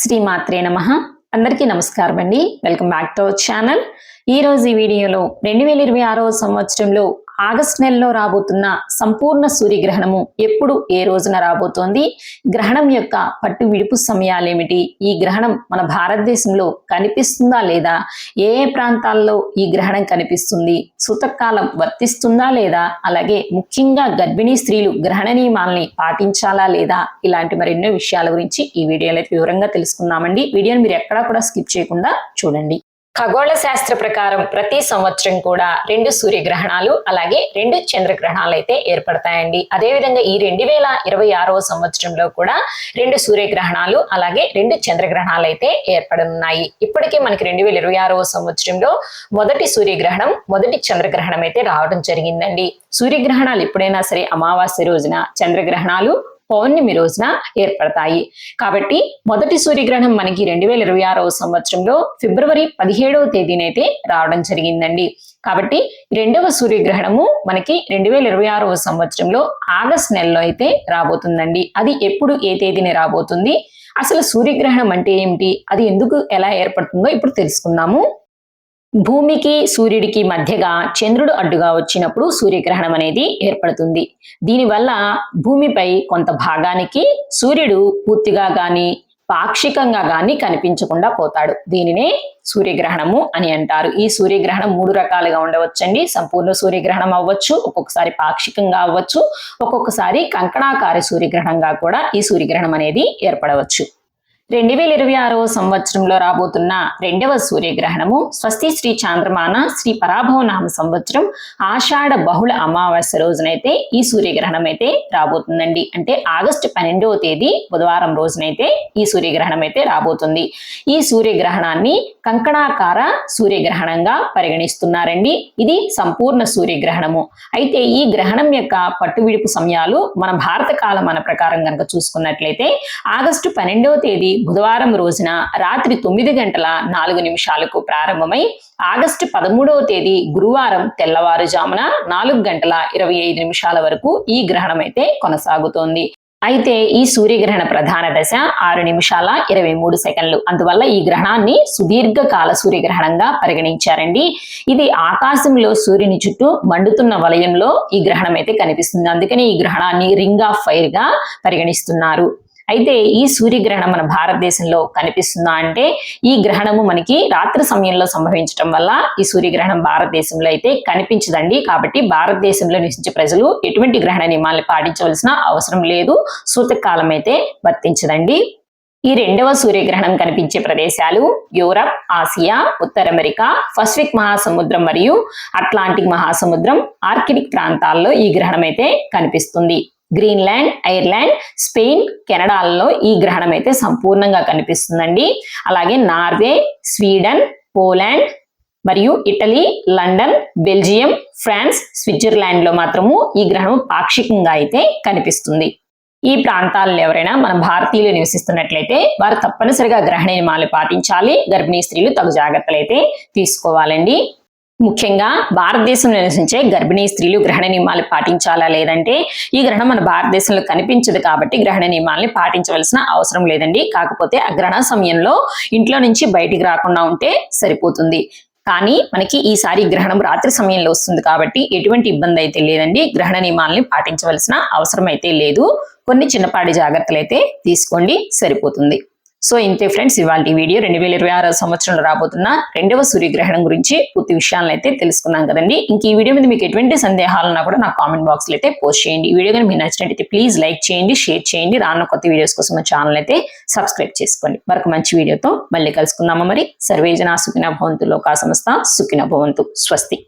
శ్రీమాత్రే నమః. అందరికీ నమస్కారం అండి. Welcome back to our channel. ఈ రోజు ఈ వీడియోలో 2026వ సంవత్సరంలో ఆగస్టు నెలలో రాబోతున్న సంపూర్ణ సూర్యగ్రహణము ఎప్పుడు ఏ రోజున రాబోతోంది, గ్రహణం యొక్క పట్టు విడుపు సమయాలేమిటి, ఈ గ్రహణం మన భారతదేశంలో కనిపిస్తుందా లేదా, ఏ ఏ ప్రాంతాల్లో ఈ గ్రహణం కనిపిస్తుంది, సూతకాలం వర్తిస్తుందా లేదా, అలాగే ముఖ్యంగా గర్భిణీ స్త్రీలు గ్రహణ నియమాలని పాటించాలా లేదా, ఇలాంటి మరెన్నో విషయాల గురించి ఈ వీడియోలో వివరంగా తెలుసుకుందామండి. వీడియోని మీరు ఎక్కడా కూడా స్కిప్ చేయకుండా చూడండి. ఖగోళ శాస్త్ర ప్రకారం ప్రతి సంవత్సరం కూడా 2 సూర్యగ్రహణాలు అలాగే 2 చంద్రగ్రహణాలు అయితే ఏర్పడతాయండి. అదేవిధంగా ఈ 2026వ సంవత్సరంలో కూడా 2 సూర్యగ్రహణాలు అలాగే 2 చంద్రగ్రహణాలు అయితే ఏర్పడనున్నాయి. ఇప్పటికే మనకి 2026వ సంవత్సరంలో మొదటి సూర్యగ్రహణం, మొదటి చంద్రగ్రహణం అయితే రావడం జరిగిందండి. సూర్యగ్రహణాలు ఎప్పుడైనా సరే అమావాస్య రోజున, చంద్రగ్రహణాలు పౌర్ణమి రోజున ఏర్పడతాయి. కాబట్టి మొదటి సూర్యగ్రహణం మనకి 2026వ సంవత్సరంలో ఫిబ్రవరి 17వ తేదీనైతే రావడం జరిగిందండి. కాబట్టి రెండవ సూర్యగ్రహణము మనకి 2026వ సంవత్సరంలో ఆగస్టు నెలలో అయితే రాబోతుందండి. అది ఎప్పుడు ఏ తేదీని రాబోతుంది, అసలు సూర్యగ్రహణం అంటే ఏమిటి, అది ఎందుకు ఎలా ఏర్పడుతుందో ఇప్పుడు తెలుసుకుందాము. భూమికి సూర్యుడికి మధ్యగా చంద్రుడు అడ్డుగా వచ్చినప్పుడు సూర్యగ్రహణం అనేది ఏర్పడుతుంది. దీనివల్ల భూమిపై కొంత భాగానికి సూర్యుడు పూర్తిగా గాని పాక్షికంగా గాని కనిపించకుండా పోతాడు. దీనినే సూర్యగ్రహణము అని అంటారు. ఈ సూర్యగ్రహణం 3 రకాలుగా ఉండవచ్చండి. సంపూర్ణ సూర్యగ్రహణం అవ్వచ్చు, ఒక్కొక్కసారి పాక్షికంగా అవ్వచ్చు, ఒక్కొక్కసారి కంకణాకార సూర్యగ్రహణంగా కూడా ఈ సూర్యగ్రహణం అనేది ఏర్పడవచ్చు. 2026వ సంవత్సరంలో రాబోతున్న రెండవ సూర్యగ్రహణము స్వస్తి శ్రీ చాంద్రమాన శ్రీ పరాభవ నామ సంవత్సరం ఆషాఢ బహుళ అమావాస్య రోజునైతే ఈ సూర్యగ్రహణం అయితే రాబోతుందండి. అంటే ఆగస్టు 12వ తేదీ బుధవారం రోజునైతే ఈ సూర్యగ్రహణం అయితే రాబోతుంది. ఈ సూర్యగ్రహణాన్ని కంకణాకార సూర్యగ్రహణంగా పరిగణిస్తున్నారండి. ఇది సంపూర్ణ సూర్యగ్రహణము. అయితే ఈ గ్రహణం యొక్క పట్టు విడుపు సమయాలు మన భారత కాలమాన ప్రకారం కనుక చూసుకున్నట్లయితే ఆగస్టు 12వ తేదీ బుధవారం రోజున రాత్రి 9:04 ప్రారంభమై ఆగస్టు 13వ తేదీ గురువారం తెల్లవారుజామున 4:25 వరకు ఈ గ్రహణం అయితే కొనసాగుతోంది. అయితే ఈ సూర్యగ్రహణ ప్రధాన దశ 6:23. అందువల్ల ఈ గ్రహణాన్ని సుదీర్ఘకాల సూర్యగ్రహణంగా పరిగణించారండి. ఇది ఆకాశంలో సూర్యుని చుట్టూ మండుతున్న వలయంలో ఈ గ్రహణం అయితే కనిపిస్తుంది. అందుకని ఈ గ్రహణాన్ని రింగ్ ఆఫ్ ఫైర్ గా పరిగణిస్తున్నారు. అయితే ఈ సూర్యగ్రహణం మన భారతదేశంలో కనిపిస్తుందా అంటే ఈ గ్రహణము మనకి రాత్రి సమయంలో సంభవించడం వల్ల ఈ సూర్యగ్రహణం భారతదేశంలో అయితే కనిపించదండి. కాబట్టి భారతదేశంలో నివసించే ప్రజలు ఎటువంటి గ్రహణ నియమాలను పాటించవలసిన అవసరం లేదు. సూతకాలం అయితే వర్తించదండి. ఈ రెండవ సూర్యగ్రహణం కనిపించే ప్రదేశాలు యూరప్, ఆసియా, ఉత్తర అమెరికా, పసిఫిక్ మహాసముద్రం మరియు అట్లాంటిక్ మహాసముద్రం, ఆర్కిటిక్ ప్రాంతాల్లో ఈ గ్రహణం అయితే కనిపిస్తుంది. గ్రీన్లాండ్, ఐర్లాండ్, స్పెయిన్, కెనడాలలో ఈ గ్రహణం అయితే సంపూర్ణంగా కనిపిస్తుందండి. అలాగే నార్వే, స్వీడన్, పోలాండ్ మరియు Italy, London, Belgium, France, Switzerland లో మాత్రము ఈ గ్రహణం పాక్షికంగా అయితే కనిపిస్తుంది. ఈ ప్రాంతాల్లో ఎవరైనా మన భారతీయులు నివసిస్తున్నట్లయితే వారు తప్పనిసరిగా గ్రహణ నియమాలు పాటించాలి. గర్భిణీ స్త్రీలు తగు జాగ్రత్తలు అయితే తీసుకోవాలండి. ముఖ్యంగా భారతదేశంలో నివసించే గర్భిణీ స్త్రీలు గ్రహణ నియమాలు పాటించాలా లేదంటే ఈ గ్రహణం మన భారతదేశంలో కనిపించదు కాబట్టి గ్రహణ నియమాలని పాటించవలసిన అవసరం లేదండి. కాకపోతే ఆ గ్రహణ సమయంలో ఇంట్లో నుంచి బయటికి రాకుండా ఉంటే సరిపోతుంది. కానీ మనకి ఈసారి గ్రహణం రాత్రి సమయంలో వస్తుంది కాబట్టి ఎటువంటి ఇబ్బంది అయితే లేదండి. గ్రహణ నియమాలని పాటించవలసిన అవసరం అయితే లేదు. కొన్ని చిన్నపాటి జాగ్రత్తలు అయితే తీసుకోండి, సరిపోతుంది. సో ఇంతే ఫ్రెండ్స్, ఇవాళ ఈ వీడియో 2026వ సంవత్సరంలో రాబోతున్న రెండవ సూర్యగ్రహణం గురించి పూర్తి విషయాలను అయితే తెలుసుకున్నాం కదండి. ఇంక ఈ వీడియో మీద మీకు ఎటువంటి సందేహాలున్నా కూడా నా కామెంట్ బాక్స్ లో అయితే పోస్ట్ చేయండి. ఈ వీడియో కానీ మీకు నచ్చినట్లయితే ప్లీజ్ లైక్ చేయండి, షేర్ చేయండి. రానున్న కొత్త వీడియోస్ కోసం మా ఛానల్ అయితే సబ్స్క్రైబ్ చేసుకోండి. మరొక మంచి వీడియోతో మళ్ళీ కలుసుకుందామా. మరి సర్వేజన సుఖినో భవంతు, లోకా సమస్త సుఖినో భవంతు. స్వస్తి.